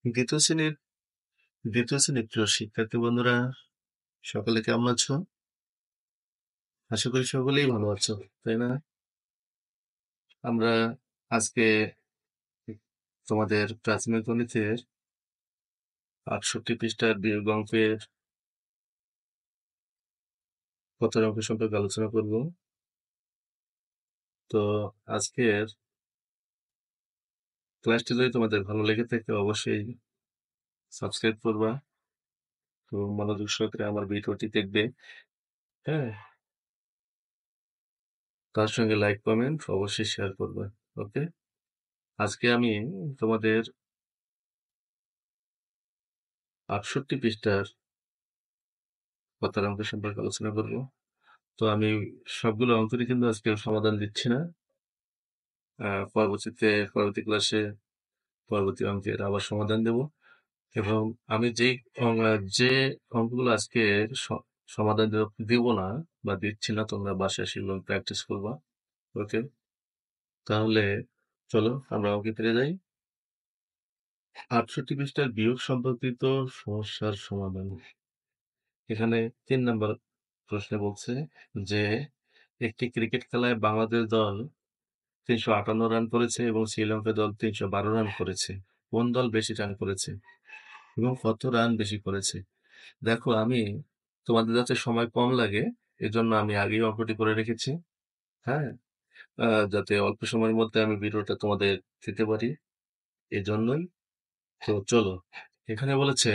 দ্বিতীয় শ্রেণীর দ্বিতীয় শ্রেণীর প্রিয় শিক্ষার্থী বন্ধুরা, সকলে কেমন আছো? আশা করি সকলেই ভালো আছো, তাই না? আমরা আজকে তোমাদের প্রাথমিক গণিতের ৬৮ পৃষ্ঠার বিয়োগ অঙ্কের কথার অঙ্ক সম্পর্কে আলোচনা করব। তো আজকের ক্লাসটি যদি তোমাদের ভালো লেগে থাকে অবশ্যই সাবস্ক্রাইব করবা এবং মনোযোগ সহকারে আমার ভিডিওটি দেখবে। হ্যাঁ, তার সঙ্গে লাইক কমেন্ট অবশ্যই শেয়ার করবা। ওকে, আজকে আমি তোমাদের ৬৮ পৃষ্ঠার কথার অঙ্ক সম্পর্কে আলোচনা করব। তো আমি সবগুলো অঙ্কেরই কিন্তু আজকে সমাধান দিচ্ছি না। পরবর্তী ক্লাসে পরবর্তী অঙ্কের আবার সমাধান দেব এবং আমি যে অঙ্কগুলো আজকে সমাধান দিব না বা দিচ্ছি না, তোমরা বাসায় সেগুলো প্র্যাকটিস করবা। ওকে, তাহলে চলো আমরা অঙ্কে ফিরে যাই। ৬৮ পৃষ্ঠার বিয়োগ সম্পর্কিত সমস্যার সমাধান। এখানে ৩ নম্বর প্রশ্নে বলছে যে একটি ক্রিকেট খেলায় বাংলাদেশ দল ৩৫৮ রান করেছে এবং শ্রীলঙ্কা দল ৩১২ রান করেছে। কোন দল বেশি রান করেছে এবং কত রান বেশি করেছে? দেখো, আমি তোমাদের যাতে সময় কম লাগে এজন্য আমি আগেই অঙ্কটি করে রেখেছি। হ্যাঁ, যাতে অল্প সময়ের মধ্যে আমি ভিডিওটা তোমাদের দিতে পারি, এজন্যই। তো চলো, এখানে বলেছে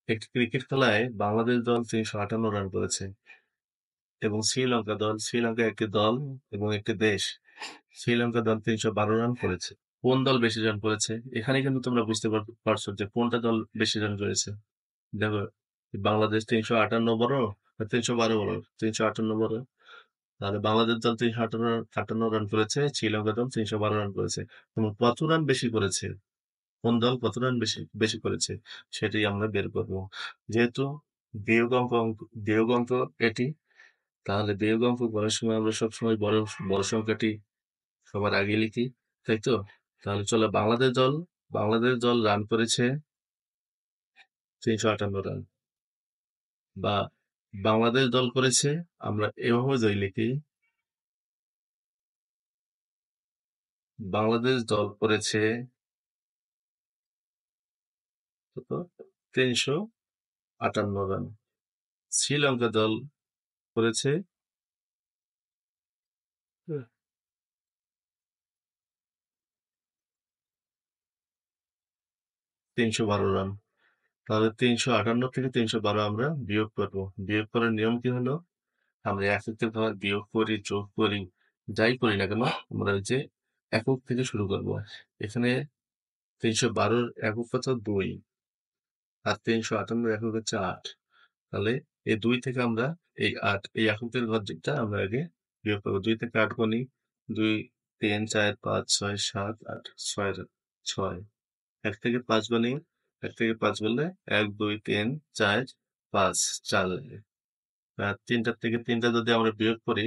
একটি ক্রিকেট খেলায় বাংলাদেশ দল ৩৫৮ রান করেছে এবং শ্রীলঙ্কা একটি দল এবং একটি দেশ, শ্রীলঙ্কা দল ৩১২ রান করেছে। কোন দল বেশি রান করেছে? এখানে কিন্তু তোমরা বুঝতে পারছো যে কোনটা দল বেশি রান করেছে। দেখো, বাংলাদেশ ৩৫৮ বড়, ৩১২ বড়, ৩৫৮ বড়। তাহলে বাংলাদেশ দল ৩৫৮ রান করেছে, শ্রীলঙ্কা দল ৩১২ রান করেছে। এবং কত রান বেশি করেছে, কোন দল কত রান বেশি বেশি করেছে, সেটাই আমরা বের করবো। যেহেতু বিয়োগ অঙ্ক বিয়োগ অঙ্ক এটি, তাহলে বিয়োগ অঙ্ক করার সময় আমরা সবসময় বড় বড় সংখ্যাটি সবার আগে লিখি, তাই তো? তাহলে চলো, বাংলাদেশ দল রান করেছে ৩৫৮ রান, বা বাংলাদেশ দল করেছে, আমরা এভাবে যদি লিখি, বাংলাদেশ দল করেছে কত? ৩৫৮ রান। শ্রীলঙ্কা দল করেছে ৩১২ রান। তাহলে ৩৫৮ থেকে ৩১২ আমরা বিয়োগ করবো। বিয়োগ করার নিয়ম কি হলো? আমরা এককের ঘর বিয়োগ করি, যোগ করি, যাই করি না কেন, আমরা ওই যে একক থেকে শুরু করবো। এখানে ৩১২ একক হচ্ছে ২, আর ৩৫৮ একক হচ্ছে ৮। তাহলে এই ২ থেকে আমরা এই এককের ঘর যেটা আমরা আগে বিয়োগ করবো। ২ থেকে ৮ গুনি, ২, ৩, ৪, ৫, ৬, ৭, ৮, ৬। ১ থেকে ৫ গুনি, ১ থেকে ৫ বললে ১, ২, ৩, ৪, ৫, ৪। আর ৩টার থেকে ৩টা যদি আমরা বিয়োগ করি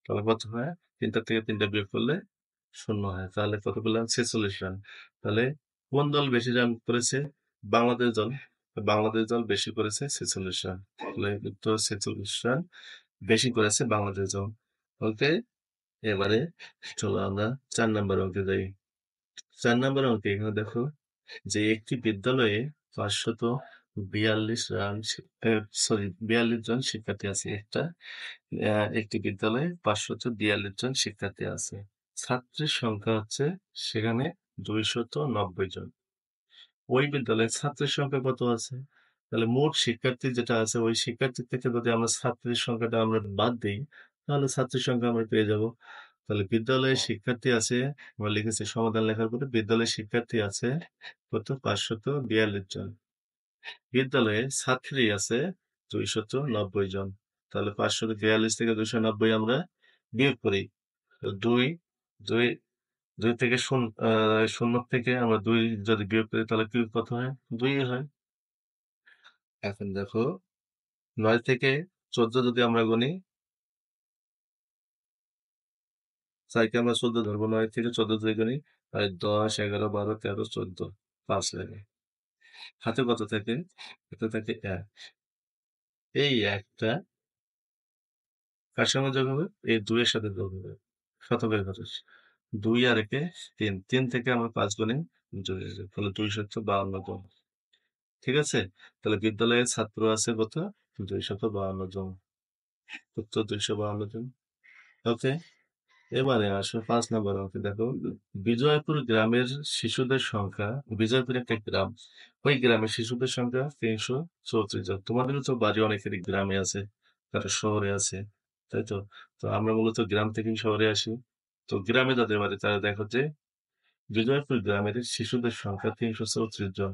তাহলে কত হয়? ৩টার থেকে ৩টা বিয়োগ করলে ০ হয়। তাহলে কত পেলাম? ৪৬ রান। তাহলে কোন দল বেশি রান করেছে? বাংলাদেশ দল। বাংলাদেশ দল বেশি করেছে ৪৬ রান। তাহলে উত্তর ৪৬ রান বেশি করেছে বাংলাদেশ দল। ওকে, এবারে চলো আমরা ৪ নম্বর অঙ্কে যাই। ৪ নম্বর অঙ্কে এখানে দেখো যে একটি বিদ্যালয়ে ৫৪২ জন শিক্ষার্থী আছে। একটি বিদ্যালয়ে ৫৪২ জন শিক্ষার্থী আছে। ছাত্রের সংখ্যা হচ্ছে সেখানে ২৯০ জন। ওই বিদ্যালয়ে ছাত্রের সংখ্যা কত আছে? তাহলে মোট শিক্ষার্থী যেটা আছে ওই শিক্ষার্থী থেকে যদি আমরা ছাত্রের সংখ্যাটা আমরা বাদ দিই তাহলে ছাত্রের সংখ্যা আমরা পেয়ে যাব। তাহলে বিদ্যালয়ে শিক্ষার্থী আছে, আমরা লিখেছি সমাধান লেখার পরে বিদ্যালয়ে শিক্ষার্থী আছে কত? ৫৪২ জন। বিদ্যালয়ে ছাত্রী আছে ২৯০ জন। তাহলে ৫৪২ থেকে ২৯০ আমরা বিয়োগ করি। তো দুই দুই দুই থেকে শূন্য থেকে আমরা ২ যদি বিয়োগ করি তাহলে কি কত হয়? ২ হয়। এখন দেখো, ৯ থেকে ১৪ যদি আমরা গুনি, ৪ কে আমরা ১৪ ধরবো, ৯ থেকে ১৪ যদি গুনি তাহলে ১০, ১১, ১২, ১৩, ১৪, ৫ লাগে। হাতে কত থাকে? হাতে থাকে এক। এই একটা কার সঙ্গে যোগ হবে? এই দুইয়ের সাথে যোগ হবে। শতকের ঘরে দুই আর একে তিন, তিন থেকে আমরা পাঁচ গুণে যোগ হবে, তাহলে 252 জন। ঠিক আছে, তাহলে বিদ্যালয়ের ছাত্র আছে কত? 252 জন। উত্তর 252 জন। ওকে, এবারে আসো 5 নম্বর অঙ্কে। দেখো, বিজয়পুর গ্রামের শিশুদের সংখ্যা, বিজয়পুর একটা গ্রাম, ওই গ্রামের শিশুদের সংখ্যা 334 জন। তোমাদেরও তো বাড়ি অনেকেরই গ্রামে আছে, তারা শহরে আছে, তাই তো? তো আমরা মূলত গ্রাম থেকেই শহরে আসি। তো গ্রামে যাদের বাড়ি তারা দেখো যে বিজয়পুর গ্রামের শিশুদের সংখ্যা 334 জন।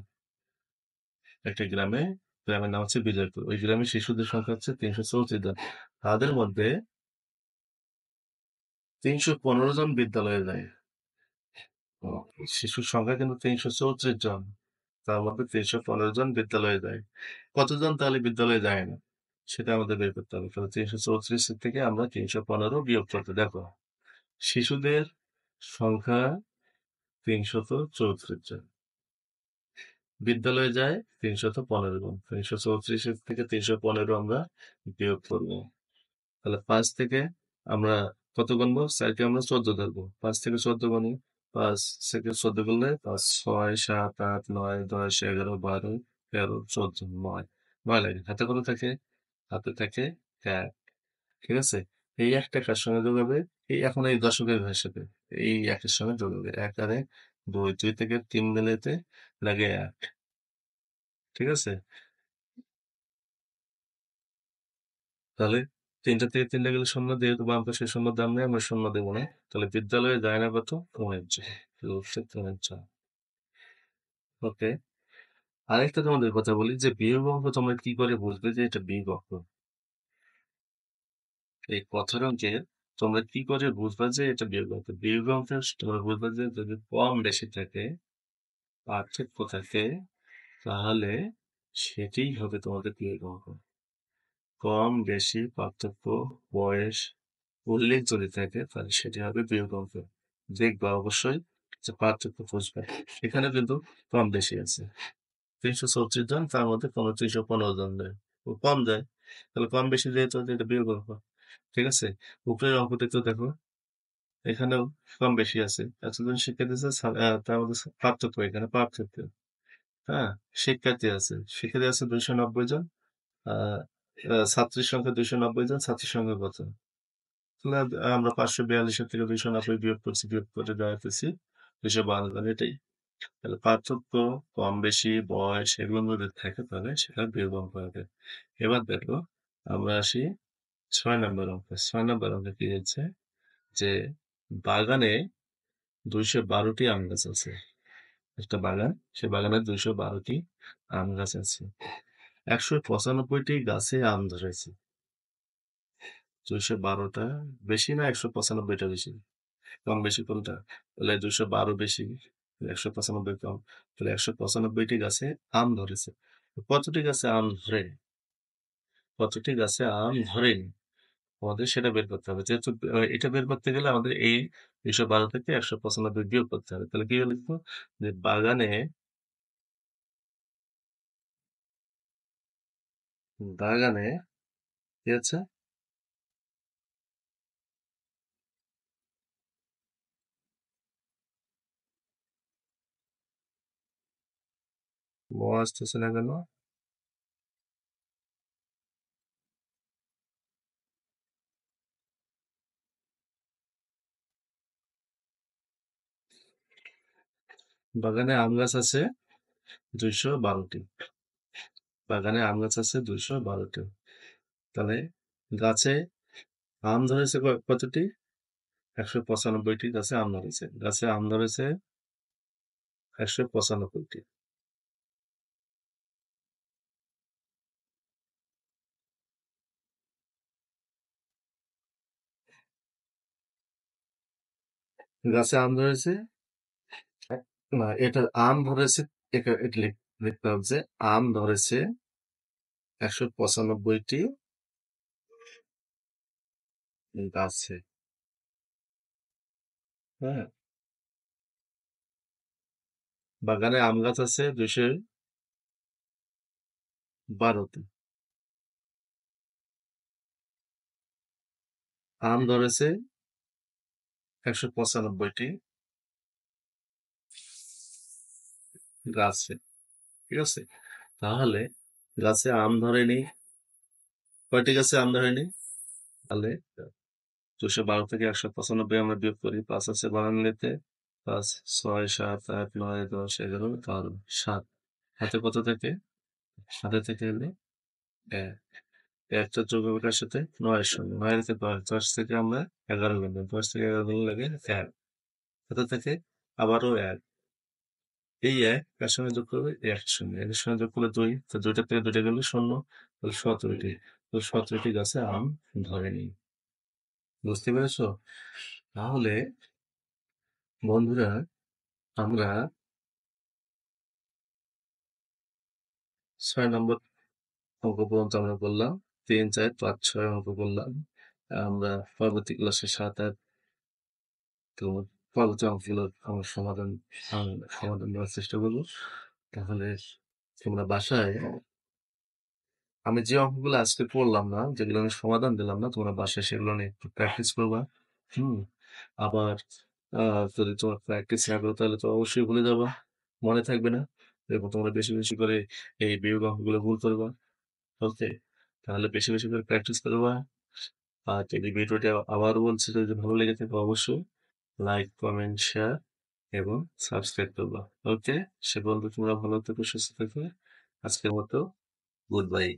একটা গ্রামে, গ্রামের নাম হচ্ছে বিজয়পুর, ওই গ্রামের শিশুদের সংখ্যা হচ্ছে 334 জন। তাদের মধ্যে 315 জন বিদ্যালয়ে যায়। ও, শিশুর সংখ্যা কিন্তু 334 জন, তার মধ্যে 315 জন বিদ্যালয়ে যায়। কতজন তাহলে বিদ্যালয়ে যায় না, সেটা আমাদের বের করতে হবে। তাহলে 334 থেকে আমরা 315 বিয়োগ করতে, দেখো শিশুদের সংখ্যা 334 জন, বিদ্যালয়ে যায় 315 জন, 334 থেকে 315 আমরা বিয়োগ করবো। তাহলে 5 থেকে আমরা কত গুনবো? 4 কে আমরা 14 ধরবো, 5 থেকে 14 গুনি। 5 থেকে 14 করলে 5, 6, 7, 8, 9, 10, 11, 12, 13, 14, 9, 9 লাগে। হাতে কত থাকে? হাতে থাকে এক। ঠিক আছে, এই একটা কার সঙ্গে যোগ হবে? এই এখন এই দশকের ভাষাতে এই একের সঙ্গে যোগ হবে। এক আর এক দুই, দুই থেকে তিন মিলেতে লাগে এক। ঠিক আছে, তাহলে তিনটা থেকে তিনটা গেলে শূন্য, যেহেতু বাম পাশে শূন্য দাম নেই আমরা শূন্য দেবো না। তাহলে বিদ্যালয়ে যায় না কত? 3 জন। হচ্ছে 3 জন। ওকে, আরেকটা তোমাদের কথা বলি যে বিয়োগ অঙ্ক তোমরা কি করে বুঝবে যে এটা বিয়োগ অঙ্ক? এই কথার অঙ্কে তোমরা কি করে বুঝবা যে এটা বিয়োগ অঙ্ক? বিয়োগ অঙ্কে তোমরা বুঝবা যে যদি কম বেশি থাকে, পার্থক্য থাকে, তাহলে সেটাই হবে তোমাদের বিয়োগ অঙ্ক। কম বেশি পার্থক্য, বয়স, উল্লেখ যদি থাকে তাহলে সেটি হবে বিয়োগ অঙ্ক। দেখবা অবশ্যই যে পার্থক্য খুঁজবে। এখানে কিন্তু কম বেশি আছে, 334 জন, তার মধ্যে 315 জন দেয়, ও কম যায়, তাহলে কম বেশি যেহেতু আছে, এটা বিয়োগ অঙ্ক। ঠিক আছে, উপরের অঙ্কটা তো দেখো, এখানেও কম বেশি আছে, এতজন শিক্ষার্থী আছে, তার মধ্যে পার্থক্য, এখানে পার্থক্য। হ্যাঁ, শিক্ষার্থী আছে, শিক্ষার্থী আছে 290 জন, আহ ছাত্রীর সংখ্যা 290 জন, ছাত্রীর সংখ্যা কত? তাহলে আমরা 542 থেকে 290 বিয়োগ করছি, বিয়োগ করে দাঁড়াতেছি 252 জন, এটাই। তাহলে পার্থক্য, কম বেশি, বয়স, এগুলো যদি থাকে তাহলে সেটা বিয়োগ অঙ্ক হবে। এবার দেখো, আমরা আসি 6 নম্বর অঙ্কে। 6 নম্বর অঙ্কে কি হচ্ছে যে বাগানে 212টি আম গাছ আছে। একটা বাগান, সে বাগানে 212টি আম গাছ আছে, 195টি গাছে আম ধরেছে। 212টা বেশি না 195টা বেশি? কম বেশি কোনটা? তাহলে 212 বেশি, 195 কম, তাহলে 195টি গাছে আম ধরেছে। কতটি গাছে আম ধরে, কতটি গাছে আম ধরেনি, আমাদের সেটা বের করতে হবে। যেহেতু এটা বের করতে গেলে আমাদের এই 212 থেকে 195 বিয়োগ করতে হবে। তাহলে কি লিখবো যে বাগানে, বাগানে কি আছে? ম আসতেছে না কেন? বাগানে আম গাছ আছে 212টি, বাগানে আম গাছ আছে 212টি, তাহলে গাছে আম ধরেছে কতটি? 195টি গাছে আম ধরেছে, গাছে আম ধরেছে 195টি। গাছে আম ধরেছে, না এটা আম ধরেছে, এটা লিখতে হবে যে আম ধরেছে 195টি গাছে। হ্যাঁ, বাগানে আম গাছ আছে 200, 12তে। আম ধরেছে 195টি গাছে। ঠিক আছে? তাহলে গাছে আম ধরেনি, কয়টি গাছে আম ধরেনি? তাহলে 212 থেকে 195 আমরা বিয়োগ করি। 5 আছে বানানলিতে, 5, 6, 7, 8, 9, 10, 11, 12, 7। হাতে কত থাকে? হাতে থেকে হলে 1। একটা যোগ হবে কার সাথে? 9 এর সঙ্গে। 9 থেকে 10 থেকে আমরা 11 গুনবো। 10 থেকে 11 গুনলে লাগে 1। হাতে থেকে আবারও 1। এই 1 কার সঙ্গে যোগ করবে? 1 এর সঙ্গে। 1 এর সঙ্গে যোগ করলে 2। তো 2টা থেকে 2টা গেলে 0। তাহলে 17টি। তো 17টি গাছে আম ধরেনি। বুঝতে পেরেছো? তাহলে বন্ধুরা, আমরা 6 নম্বর অঙ্ক পর্যন্ত আমরা করলাম। 3, 4, 5, 6 অঙ্ক করলাম। আমরা পরবর্তী ক্লাসে 7, 8 তো পরবর্তী অঙ্কগুলোর আমরা সমাধান দেওয়ার চেষ্টা করবো। তাহলে তোমরা বাসায়, আমি যে অঙ্কগুলো আজকে করলাম না, যেগুলো আমি সমাধান দিলাম না, তোমরা বাসায় সেগুলো নিয়ে একটু প্র্যাকটিস করবা। হুম। আবার যদি তোমার প্র্যাকটিস না করো তাহলে তো অবশ্যই ভুলে যাবা, মনে থাকবে না। এবং তোমরা বেশি বেশি করে এই বিয়োগ অঙ্কগুলো ভুল করবা। ওকে? তাহলে বেশি বেশি করে প্র্যাকটিস করবা। আর যদি ভিডিওটা আবারও বলছি, যদি ভালো লেগে থাকে অবশ্যই লাইক, কমেন্ট, শেয়ার এবং সাবস্ক্রাইব করবা। ওকে? সে পর্যন্ত তোমরা ভালো থেকো, সুস্থ থেকো। আজকের মতো গুড বাই।